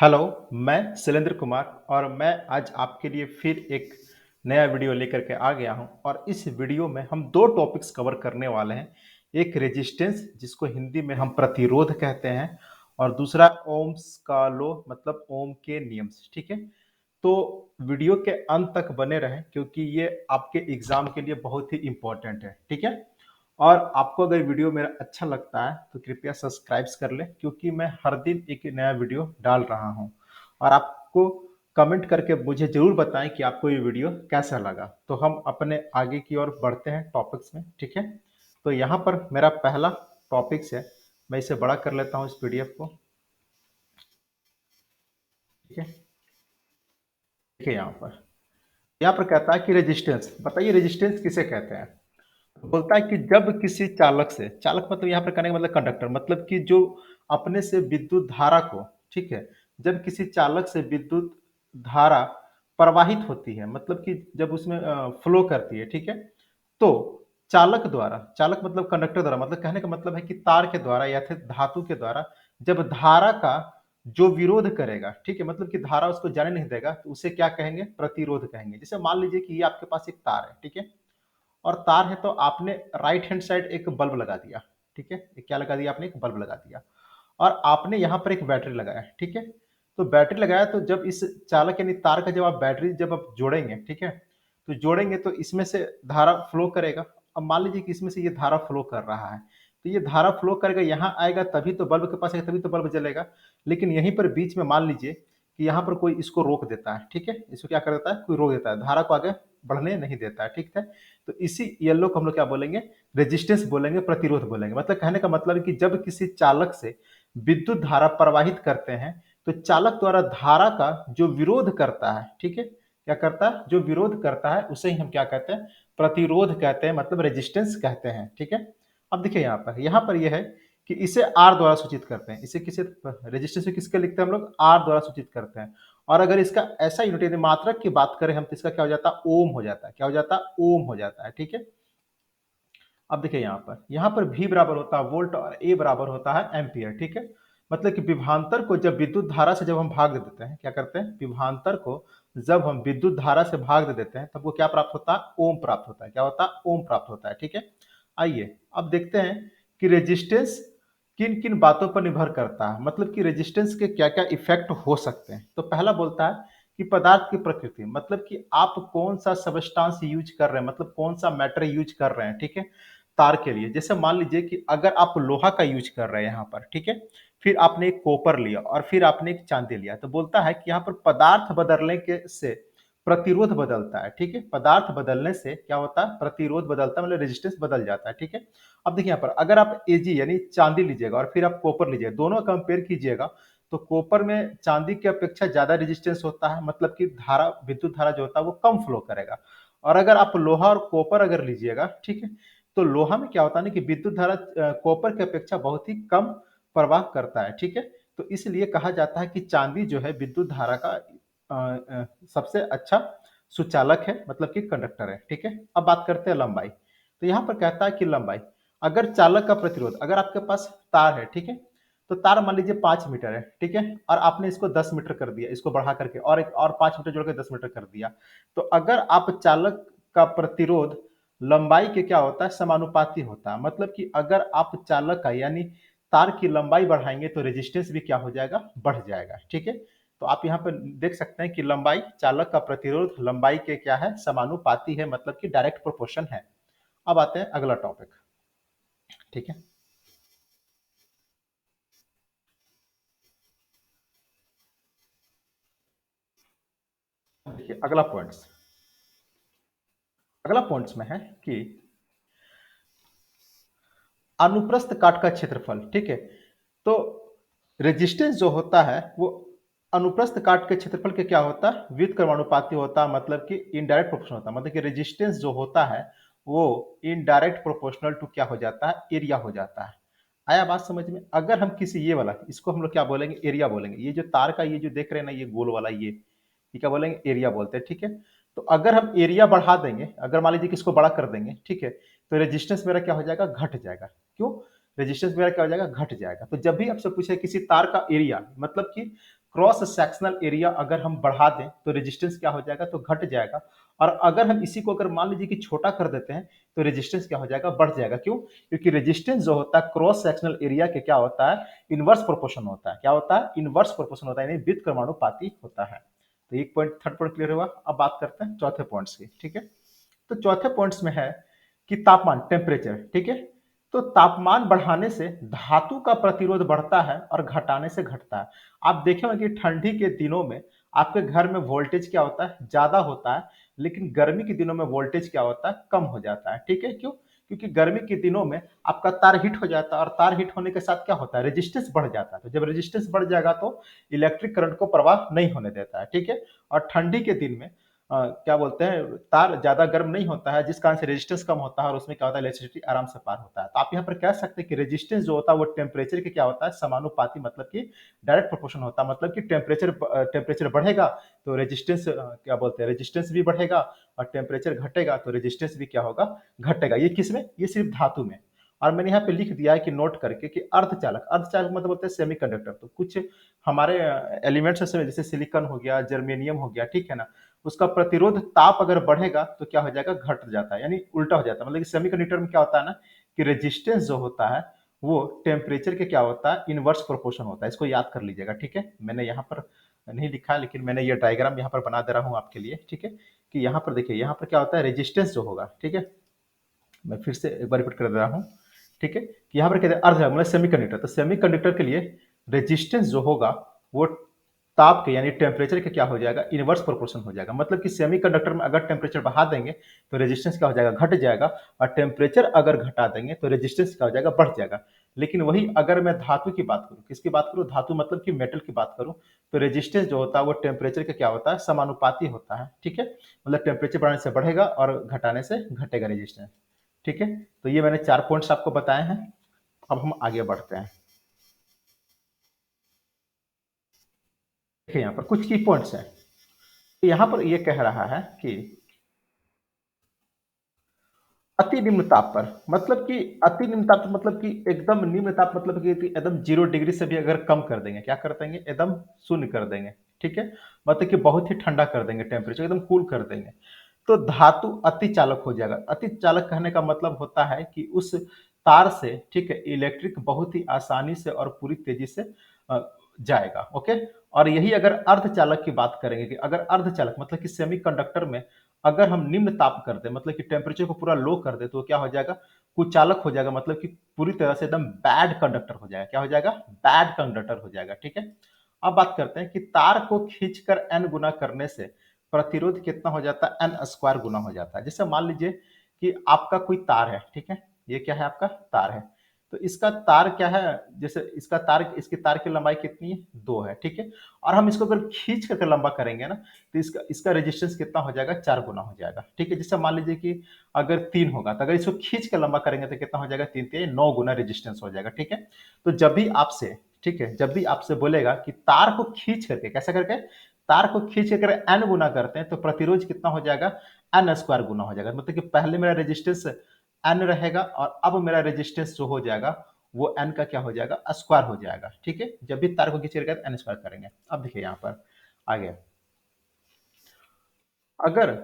Hello, मैं शैलेंद्र कुमार और मैं आज आपके लिए फिर एक नया वीडियो लेकर के आ गया हूं और इस वीडियो में हम दो टॉपिक्स कवर करने वाले हैं। एक रेजिस्टेंस जिसको हिंदी में हम प्रतिरोध कहते हैं और दूसरा ओम्स का लॉ मतलब ओम के नियम्स। ठीक है, तो वीडियो के अंत तक बने रहें क्योंकि ये आपके एग्जाम के लिए बहुत ही इंपॉर्टेंट है। ठीक है, और आपको अगर वीडियो मेरा अच्छा लगता है तो कृपया सब्सक्राइब कर लें क्योंकि मैं हर दिन एक नया वीडियो डाल रहा हूं और आपको कमेंट करके मुझे जरूर बताएं कि आपको ये वीडियो कैसा लगा। तो हम अपने आगे की ओर बढ़ते हैं टॉपिक्स में। ठीक है, तो यहाँ पर मेरा पहला टॉपिक्स है, मैं इसे बड़ा कर लेता हूँ इस पीडीएफ को। ठीक है, देखिए यहाँ पर कहता है कि रेजिस्टेंस, बताइए रेजिस्टेंस किसे कहते हैं। बोलता है कि जब किसी चालक से, चालक मतलब यहाँ पर कहने का मतलब कंडक्टर, मतलब कि जो अपने से विद्युत धारा को, ठीक है, जब किसी चालक से विद्युत धारा प्रवाहित होती है, मतलब कि जब उसमें फ्लो करती है, ठीक है, तो चालक द्वारा, चालक मतलब कंडक्टर द्वारा, मतलब कहने का मतलब है कि तार के द्वारा या फिर धातु के द्वारा जब धारा का जो विरोध करेगा, ठीक है, मतलब कि धारा उसको जाने नहीं देगा, तो उसे क्या कहेंगे, प्रतिरोध कहेंगे। जैसे मान लीजिए कि ये आपके पास एक तार है, ठीक है, और तार है तो आपने राइट हैंड साइड एक बल्ब लगा दिया। ठीक है, क्या लगा दिया आपने, एक बल्ब लगा दिया और आपने यहाँ पर एक बैटरी लगाया। ठीक है, तो बैटरी लगाया तो जब इस चालक यानी तार का जब आप बैटरी जब आप जोड़ेंगे, ठीक है, तो जोड़ेंगे तो इसमें से धारा फ्लो करेगा। अब मान लीजिए कि इसमें से ये धारा फ्लो कर रहा है, तो ये धारा फ्लो करेगा, यहाँ आएगा तभी तो बल्ब के पास आएगा, तभी तो बल्ब जलेगा। लेकिन यहीं पर बीच में मान लीजिए कि यहाँ पर कोई इसको रोक देता है, ठीक है, इसको क्या कर देता है, कोई रोक देता है, धारा को आगे बढ़ने नहीं देता है। ठीक है, तो इसी येलो को हम लोग क्या बोलेंगे, रेजिस्टेंस बोलेंगे, प्रतिरोध बोलेंगे। मतलब कहने का मतलब है कि जब किसी चालक से विद्युत धारा प्रवाहित करते हैं तो चालक द्वारा धारा का जो विरोध करता है, ठीक है, क्या करता है, जो विरोध करता है उसे ही हम क्या कहते हैं, प्रतिरोध कहते हैं, मतलब रेजिस्टेंस कहते हैं। ठीक है, अब देखिए यहाँ पर यह है कि इसे आर द्वारा सूचित करते हैं। इसे किसे, रेजिस्टेंस में किसके लिखते हैं हम लोग, आर द्वारा सूचित करते हैं। और अगर इसका ऐसा यूनिट यदि मात्रक की बात करें हम तो इसका क्या हो जाता है, ओम हो जाता है। क्या हो जाता है, ओम हो जाता है। ठीक है, अब देखिए यहाँ पर V बराबर होता है वोल्ट और A बराबर होता है एम्पियर। ठीक है, मतलब कि विभवांतर को जब विद्युत धारा से जब हम भाग दे देते हैं, क्या करते हैं, विभवांतर को जब हम विद्युत धारा से भाग दे देते हैं तब वो क्या प्राप्त होता है, ओम प्राप्त होता है। क्या होता है, ओम प्राप्त होता है। ठीक है, आइए अब देखते हैं कि रेजिस्टेंस किन किन बातों पर निर्भर करता है, मतलब कि रेजिस्टेंस के क्या क्या इफेक्ट हो सकते हैं। तो पहला बोलता है कि पदार्थ की प्रकृति, मतलब कि आप कौन सा सबस्टांस यूज कर रहे हैं, मतलब कौन सा मैटर यूज कर रहे हैं। ठीक है, तार के लिए जैसे मान लीजिए कि अगर आप लोहा का यूज कर रहे हैं यहाँ पर, ठीक है, फिर आपने एक कॉपर लिया और फिर आपने एक चांदी लिया, तो बोलता है कि यहाँ पर पदार्थ बदलने के से प्रतिरोध बदलता है। ठीक है, पदार्थ बदलने से क्या होता है, प्रतिरोध बदलता है, मतलब रेजिस्टेंस बदल जाता है। ठीक है, अब देखिए यहाँ पर अगर आप एजी यानी चांदी लीजिएगा और फिर आप कॉपर लीजिएगा, दोनों कंपेयर कीजिएगा, तो कॉपर में चांदी की अपेक्षा ज्यादा रेजिस्टेंस होता है, मतलब कि धारा, विद्युत धारा जो होता है वो कम फ्लो करेगा। और अगर आप लोहा और कॉपर अगर लीजिएगा, ठीक है, तो लोहा में क्या होता है ना कि विद्युत धारा कॉपर की अपेक्षा बहुत ही कम प्रवाह करता है। ठीक है, तो इसलिए कहा जाता है कि चांदी जो है विद्युत धारा का सबसे अच्छा सुचालक है, मतलब कि कंडक्टर है। ठीक है, अब बात करते हैं लंबाई। तो यहाँ पर कहता है कि लंबाई, अगर चालक का प्रतिरोध, अगर आपके पास तार है, ठीक है, तो तार मान लीजिए 5 मीटर है, ठीक है, और आपने इसको 10 मीटर कर दिया, इसको बढ़ा करके और एक और 5 मीटर जोड़ के 10 मीटर कर दिया, तो अगर आप चालक का प्रतिरोध लंबाई के क्या होता है, समानुपाती होता है। मतलब कि अगर आप चालक का यानी तार की लंबाई बढ़ाएंगे तो रेजिस्टेंस भी क्या हो जाएगा, बढ़ जाएगा। ठीक है, तो आप यहाँ पर देख सकते हैं कि लंबाई, चालक का प्रतिरोध लंबाई के क्या है, समानुपाती है, मतलब कि डायरेक्ट प्रोपोर्शन है। अब आते हैं अगला टॉपिक। ठीक है, देखिए अगला पॉइंट्स में है कि अनुप्रस्थ काट का क्षेत्रफल। ठीक है, तो रेजिस्टेंस जो होता है वो अनुप्रस्थ काट के क्षेत्रफल के क्या होता है, व्युत्क्रमानुपाती होता है, मतलब कि इनडायरेक्ट प्रोपोर्शनल होता है। मतलब कि रेजिस्टेंस जो होता है वो इनडायरेक्ट प्रोपोर्शनल टू क्या हो जाता है, एरिया हो जाता है। आया बात समझ में। अगर हम किसी ये वाला, इसको हम लोग क्या बोलेंगे, एरिया बोलेंगे। ये जो तार का ये जो देख रहे हैं ना, ये गोल वाला ये क्या बोलेंगे, एरिया बोलते हैं। ठीक है, तो अगर हम एरिया बढ़ा देंगे, अगर मान लीजिए कि इसको बड़ा कर देंगे, ठीक है, तो रेजिस्टेंस मेरा क्या हो जाएगा, घट जाएगा। क्यों, रेजिस्टेंस मेरा क्या हो जाएगा, घट जाएगा। तो जब भी आपसे पूछे किसी तार का एरिया, मतलब कि क्रॉस सेक्शनल एरिया अगर हम बढ़ा दें तो रेजिस्टेंस क्या हो जाएगा, तो घट जाएगा। और अगर हम इसी को अगर मान लीजिए कि छोटा कर देते हैं तो रेजिस्टेंस क्या हो जाएगा, बढ़ जाएगा। क्यों? क्योंकि रेजिस्टेंस जो होता है क्रॉस सेक्शनल एरिया के क्या होता है, इनवर्स प्रोपोर्शन होता है। क्या होता है? इनवर्स प्रोपोर्शन होता है, यानी व्युत्क्रमानुपाती होता है। तो एक पॉइंट, थर्ड पॉइंट क्लियर हुआ। अब बात करते हैं चौथे पॉइंट्स की। ठीक है, तो चौथे पॉइंट्स में है कि तापमान, टेम्परेचर। ठीक है, तो तापमान बढ़ाने से धातु का प्रतिरोध बढ़ता है और घटाने से घटता है। आप देखे होंगे कि ठंडी के दिनों में आपके घर में वोल्टेज क्या होता है, ज्यादा होता है, लेकिन गर्मी के दिनों में वोल्टेज क्या होता है, कम हो जाता है। ठीक है, क्यों? क्योंकि गर्मी के दिनों में आपका तार हीट हो जाता है और तार हीट होने के साथ क्या होता है, रेजिस्टेंस बढ़ जाता है। तो जब रेजिस्टेंस बढ़ जाएगा तो इलेक्ट्रिक करंट को प्रवाह नहीं होने देता है। ठीक है, और ठंडी के दिन में क्या बोलते हैं, तार ज्यादा गर्म नहीं होता है, जिस कारण से रेजिस्टेंस कम होता है और उसमें क्या होता है, इलेक्ट्रिसिटी आराम से पार होता है। तो आप यहाँ पर कह सकते हैं कि रेजिस्टेंस जो होता है वो टेम्परेचर के क्या होता है, समानुपाती, मतलब कि डायरेक्ट प्रोपोर्शन होता है। मतलब कि टेम्परेचर बढ़ेगा तो रेजिस्टेंस क्या बोलते हैं, रेजिस्टेंस भी बढ़ेगा, और टेम्परेचर घटेगा तो रेजिस्टेंस भी क्या होगा, घटेगा। ये किसमें? ये सिर्फ धातु में। और मैंने यहाँ पे लिख दिया है कि नोट करके कि अर्धचालक, अर्धचालक मतलब बोलते हैं सेमीकंडक्टर। तो कुछ हमारे एलिमेंट्स है जैसे सिलिकॉन हो गया, जर्मेनियम हो गया, ठीक है ना, उसका प्रतिरोध ताप अगर बढ़ेगा तो क्या हो जाएगा, घट जाता है, यानी उल्टा हो जाता है। मतलब कि सेमीकंडक्टर में क्या होता है ना, कि रेजिस्टेंस जो होता है वो टेम्परेचर के क्या होता है, इनवर्स प्रोपोर्शन होता है। इसको याद कर लीजिएगा। ठीक है, मैंने यहाँ पर नहीं लिखा है, लेकिन मैंने ये डायग्राम यहाँ पर बना दे रहा हूँ आपके लिए। ठीक है, कि यहाँ पर देखिए, यहाँ पर क्या होता है, रेजिस्टेंस जो होगा, ठीक है, मैं फिर से एक बार रिपीट कर दे रहा हूँ। ठीक है, कि यहाँ पर कहते हैं अर्ध, मतलब सेमीकंडक्टर। तो सेमीकंडक्टर के लिए रेजिस्टेंस जो होगा वो ताप के यानी टेम्परेचर के क्या हो जाएगा, इनवर्स प्रोपोर्शन हो जाएगा। मतलब कि सेमीकंडक्टर में अगर टेम्परेचर बढ़ा देंगे तो रेजिस्टेंस क्या हो जाएगा, घट जाएगा, और टेम्परेचर अगर घटा देंगे तो रेजिस्टेंस क्या हो जाएगा, बढ़ जाएगा। लेकिन वही अगर मैं धातु की बात करूं, किसकी बात करूं, धातु मतलब कि मेटल की बात करूं, तो रेजिस्टेंस जो होता है वो टेम्परेचर का क्या होता है, समानुपाती होता है। ठीक है, मतलब टेम्परेचर बढ़ाने से बढ़ेगा और घटाने से घटेगा रेजिस्टेंस। ठीक है, तो ये मैंने 4 पॉइंट्स आपको बताए हैं। अब हम आगे बढ़ते हैं। देखिए यहाँ पर कुछ की पॉइंट्स हैं। यहाँ पर ये कह रहा है कि अति निम्न ताप पर, मतलब कि अति निम्न ताप मतलब कि एकदम निम्न ताप, मतलब कि एकदम 0 डिग्री से भी अगर कम कर देंगे, क्या कर देंगे, एकदम शून्य कर देंगे। ठीक है, मतलब कि बहुत ही ठंडा कर देंगे, टेम्परेचर एकदम कूल कर देंगे, तो धातु अति चालक हो जाएगा। अति चालक कहने का मतलब होता है कि उस तार से, ठीक है, इलेक्ट्रिक बहुत ही आसानी से और पूरी तेजी से जाएगा। ओके, और यही अगर अर्धचालक की बात करेंगे, कि अगर अर्धचालक मतलब कि सेमीकंडक्टर में अगर हम निम्न ताप कर दें, मतलब कि टेम्परेचर को पूरा लो कर दे, तो क्या हो जाएगा, कुचालक हो जाएगा। मतलब कि पूरी तरह से एकदम बैड कंडक्टर हो जाएगा। क्या हो जाएगा, बैड कंडक्टर हो जाएगा। ठीक है, अब बात करते हैं कि तार को खींचकर एन गुना करने से प्रतिरोध कितना हो जाता है, एन स्क्वायर गुना हो जाता है। जैसे मान लीजिए कि आपका कोई तार है, ठीक है, ये क्या है, आपका तार है, तो इसका तार क्या है, जैसे इसका तार, इसकी तार की लंबाई कितनी है, 2 है। ठीक है, और हम इसको अगर खींच करके लंबा करेंगे ना, तो इसका इसका रेजिस्टेंस कितना हो जाएगा, 4 गुना हो जाएगा। ठीक है, जैसे मान लीजिए कि अगर 3 होगा, तो अगर इसको खींच के लंबा करेंगे तो कितना हो जाएगा, 3 3 9 गुना रेजिस्टेंस हो जाएगा। ठीक है, तो जब भी आपसे, ठीक है, जब भी आपसे बोलेगा कि तार को खींच करके, कैसे करके, तार को खींच करके एन गुना करते हैं, तो प्रतिरोध कितना हो जाएगा, एन स्क्वायर गुना हो जाएगा। मतलब कि पहले मेरा रेजिस्टेंस एन रहेगा और अब मेरा रेजिस्टेंस जो हो जाएगा वो एन का क्या हो जाएगा, स्क्वायर हो जाएगा। ठीक है, जब भी तार को खींच करके एन स्क्वायर करेंगे। अब देखिए यहाँ पर आगे, अगर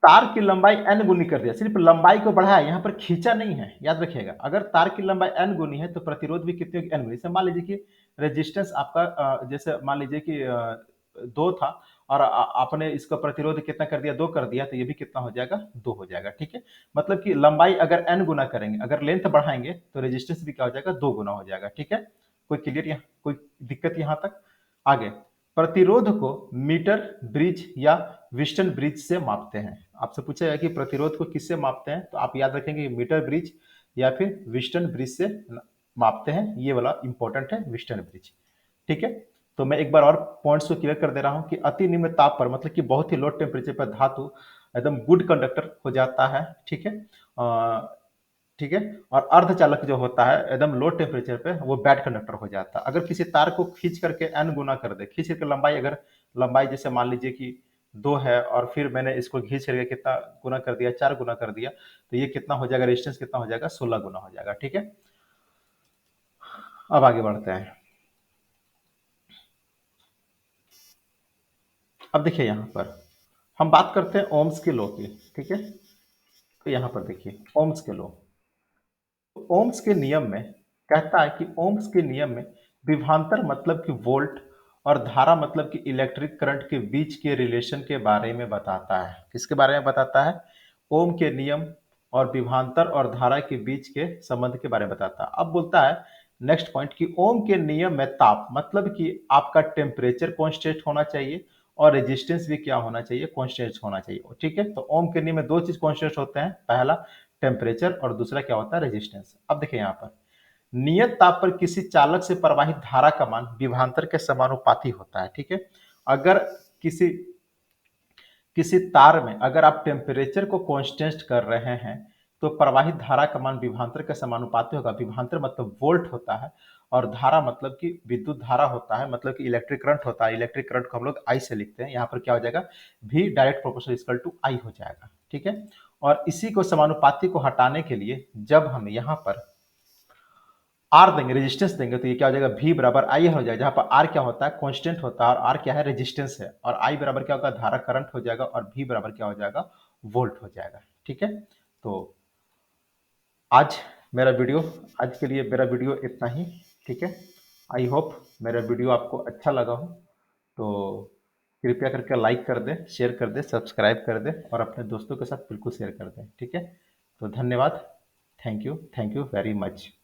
तार की लंबाई एन गुनी कर दिया, सिर्फ लंबाई को बढ़ाया, यहाँ पर खींचा नहीं है, याद रखिएगा। अगर तार की लंबाई एन गुनी है तो प्रतिरोध भी कितनी होगी, एन गुनी। जैसे मान लीजिए कि रेजिस्टेंस आपका जैसे मान लीजिए कि 2 था, और आपने इसका प्रतिरोध कितना कर दिया, 2 कर दिया, तो ये भी कितना हो जाएगा, 2 हो जाएगा। ठीक है, मतलब कि लंबाई अगर एन गुना करेंगे, अगर लेंथ बढ़ाएंगे तो रेजिस्टेंस भी क्या हो जाएगा, 2 गुना हो जाएगा। ठीक है, कोई क्लियर, यहाँ कोई दिक्कत यहाँ तक? आगे, प्रतिरोध को मीटर ब्रिज या व्हिटन ब्रिज से मापते हैं। आपसे पूछा जाए कि प्रतिरोध को किससे मापते हैं, तो आप याद रखेंगे मीटर ब्रिज या फिर व्हिटन ब्रिज से मापते हैं। ये वाला इंपॉर्टेंट है, व्हिटन ब्रिज। ठीक है, तो मैं एक बार और पॉइंट्स को क्लियर कर दे रहा हूं कि अति निम्न ताप पर, मतलब कि बहुत ही लो टेम्परेचर पर धातु एकदम गुड कंडक्टर हो जाता है। ठीक है, ठीक है, और अर्धचालक जो होता है एकदम लो टेम्परेचर पे वो बैड कंडक्टर हो जाता है। अगर किसी तार को खींच करके एन गुना कर दे, खींच करके लंबाई, अगर लंबाई जैसे मान लीजिए कि 2 है, और फिर मैंने इसको खींच करके कितना गुना कर दिया, 4 गुना कर दिया, तो ये कितना हो जाएगा, रेजिस्टेंस कितना हो जाएगा, 16 गुना हो जाएगा। ठीक है, अब आगे बढ़ते हैं। अब देखिए यहाँ पर हम बात करते हैं ओम्स के लॉ की, ठीक है। तो यहाँ पर देखिए ओम्स के लॉ, तो ओम्स के नियम में कहता है कि ओम्स के नियम में विभवांतर मतलब कि वोल्ट और धारा मतलब कि इलेक्ट्रिक करंट के बीच के रिलेशन के बारे में बताता है। किसके बारे में बताता है? ओम के नियम और विभवांतर और धारा के बीच के संबंध के बारे में बताता है। अब बोलता है नेक्स्ट पॉइंट कि ओम के नियम में ताप मतलब कि आपका टेम्परेचर कांस्टेंट होना चाहिए और रेजिस्टेंस भी क्या होना चाहिए? कांस्टेंट होना चाहिए, ठीक है। तो ओम के नियम में दो चीज कांस्टेंट होते हैं, पहला टेम्परेचर और दूसरा क्या होता है? रेजिस्टेंस। अब देखिए यहाँ पर नियत ताप पर किसी चालक से प्रवाहित धारा का मान विभवांतर के समानुपाती होता है, ठीक है। अगर किसी किसी तार में अगर आप टेम्परेचर को कांस्टेंट कर रहे हैं तो प्रवाहित धारा का मान विभवांतर के समानुपाती होगा। विभवांतर मतलब वोल्ट होता है और धारा मतलब कि विद्युत धारा होता है, मतलब कि इलेक्ट्रिक करंट होता है। इलेक्ट्रिक करंट को हम लोग आई से लिखते हैं, यहाँ पर क्या हो जाएगा? भी डायरेक्ट प्रोपोर्शनल इक्वल टू आई हो जाएगा, ठीक है। और इसी को समानुपाती को हटाने के लिए जब हम यहाँ पर आर देंगे, रेजिस्टेंस देंगे, तो ये क्या हो जाएगा? V बराबर आई हो जाएगा, जहां पर आर क्या होता है? कांस्टेंट होता है और आर क्या है? रेजिस्टेंस है। और आई बराबर क्या होगा? धारा करंट हो जाएगा और V बराबर क्या हो जाएगा? वोल्ट हो जाएगा, ठीक है। तो आज मेरा वीडियो आज के लिए मेरा वीडियो इतना ही, ठीक है। आई होप मेरा वीडियो आपको अच्छा लगा हो, तो कृपया करके लाइक कर दें, शेयर कर दें, सब्सक्राइब कर दें और अपने दोस्तों के साथ बिल्कुल शेयर कर दें, ठीक है। तो धन्यवाद। Thank you very much.